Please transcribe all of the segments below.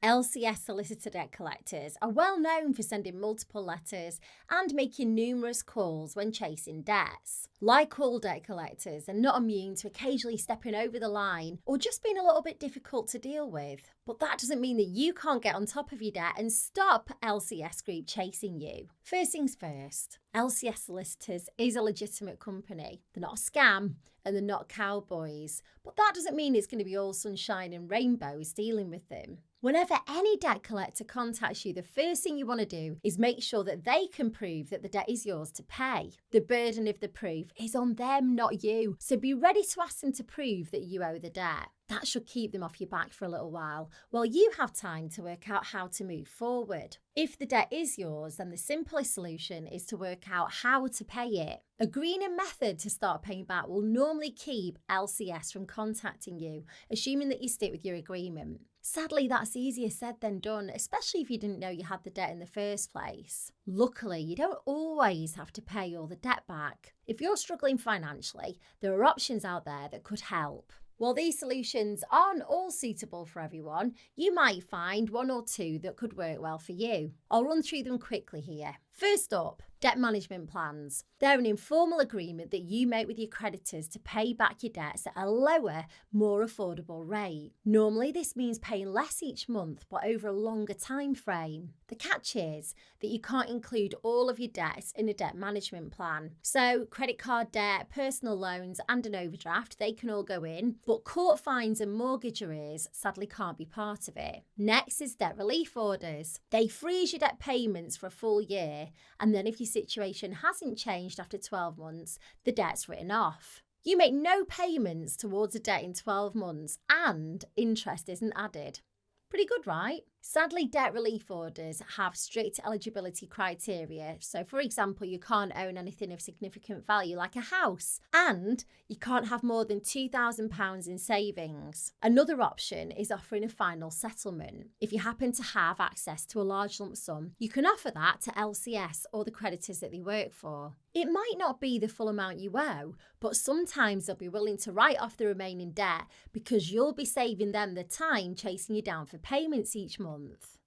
LCS solicitor debt collectors are well known for sending multiple letters and making numerous calls when chasing debts. Like all debt collectors, they're not immune to occasionally stepping over the line or just being a little bit difficult to deal with. But that doesn't mean that you can't get on top of your debt and stop LCS Group chasing you. First things first, LCS Solicitors is a legitimate company. They're not a scam and they're not cowboys. But that doesn't mean it's going to be all sunshine and rainbows dealing with them. Whenever any debt collector contacts you, the first thing you want to do is make sure that they can prove that the debt is yours to pay. The burden of the proof is on them, not you. So be ready to ask them to prove that you owe the debt. That should keep them off your back for a little while you have time to work out how to move forward. If the debt is yours, then the simplest solution is to work out how to pay it. Agreeing a method to start paying back will normally keep LCS from contacting you, assuming that you stick with your agreement. Sadly, that's easier said than done, especially if you didn't know you had the debt in the first place. Luckily, you don't always have to pay all the debt back. If you're struggling financially, there are options out there that could help. While these solutions aren't all suitable for everyone, you might find one or two that could work well for you. I'll run through them quickly here. First up, debt management plans. They're an informal agreement that you make with your creditors to pay back your debts at a lower, more affordable rate. Normally, this means paying less each month, but over a longer time frame. The catch is that you can't include all of your debts in a debt management plan. So, credit card debt, personal loans, and an overdraft, they can all go in, but court fines and mortgage arrears sadly can't be part of it. Next is debt relief orders. They freeze your debt payments for a full year, and then if your situation hasn't changed after 12 months, the debt's written off. You make no payments towards a debt in 12 months and interest isn't added. Pretty good, right? Sadly, debt relief orders have strict eligibility criteria. So, for example, you can't own anything of significant value like a house, and you can't have more than £2,000 in savings. Another option is offering a final settlement. If you happen to have access to a large lump sum, you can offer that to LCS or the creditors that they work for. It might not be the full amount you owe, but sometimes they'll be willing to write off the remaining debt because you'll be saving them the time chasing you down for payments each month.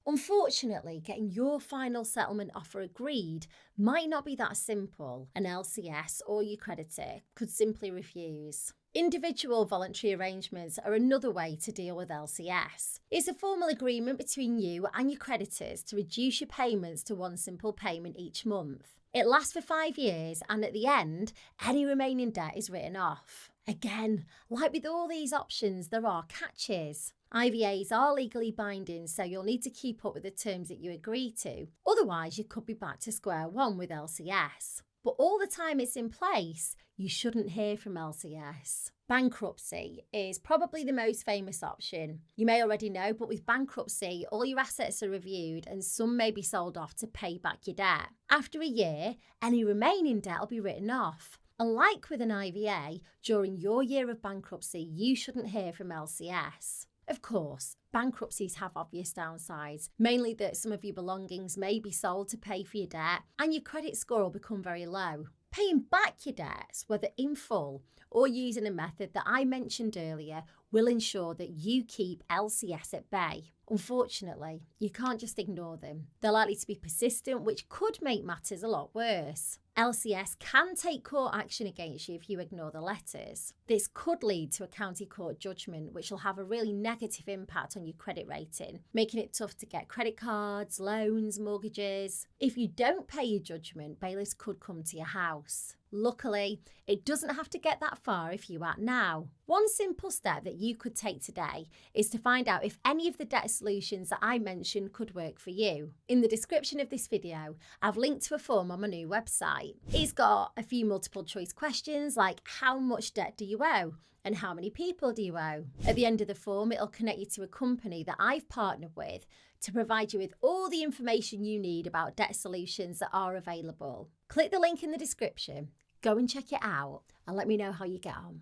Unfortunately, getting your final settlement offer agreed might not be that simple. An LCS or your creditor could simply refuse. Individual voluntary arrangements are another way to deal with LCS. It's a formal agreement between you and your creditors to reduce your payments to one simple payment each month. It lasts for 5 years, and at the end, any remaining debt is written off. Again, like with all these options, there are catches. IVAs are legally binding, so you'll need to keep up with the terms that you agree to. Otherwise, you could be back to square one with LCS. But all the time it's in place, you shouldn't hear from LCS. Bankruptcy is probably the most famous option. You may already know, but with bankruptcy, all your assets are reviewed and some may be sold off to pay back your debt. After a year, any remaining debt will be written off. Unlike with an IVA, during your year of bankruptcy, you shouldn't hear from LCS. Of course, bankruptcies have obvious downsides, mainly that some of your belongings may be sold to pay for your debt and your credit score will become very low. Paying back your debts, whether in full or using a method that I mentioned earlier, will ensure that you keep LCS at bay. Unfortunately, you can't just ignore them. They're likely to be persistent, which could make matters a lot worse. LCS can take court action against you if you ignore the letters. This could lead to a county court judgment, which will have a really negative impact on your credit rating, making it tough to get credit cards, loans, mortgages. If you don't pay your judgment, bailiffs could come to your house. Luckily, it doesn't have to get that far if you act now. One simple step that you could take today is to find out if any of the debt solutions that I mentioned could work for you. In the description of this video, I've linked to a form on my new website. It's got a few multiple choice questions like how much debt do you owe and how many people do you owe. At the end of the form, it'll connect you to a company that I've partnered with to provide you with all the information you need about debt solutions that are available. Click the link in the description, go and check it out, and let me know how you get on.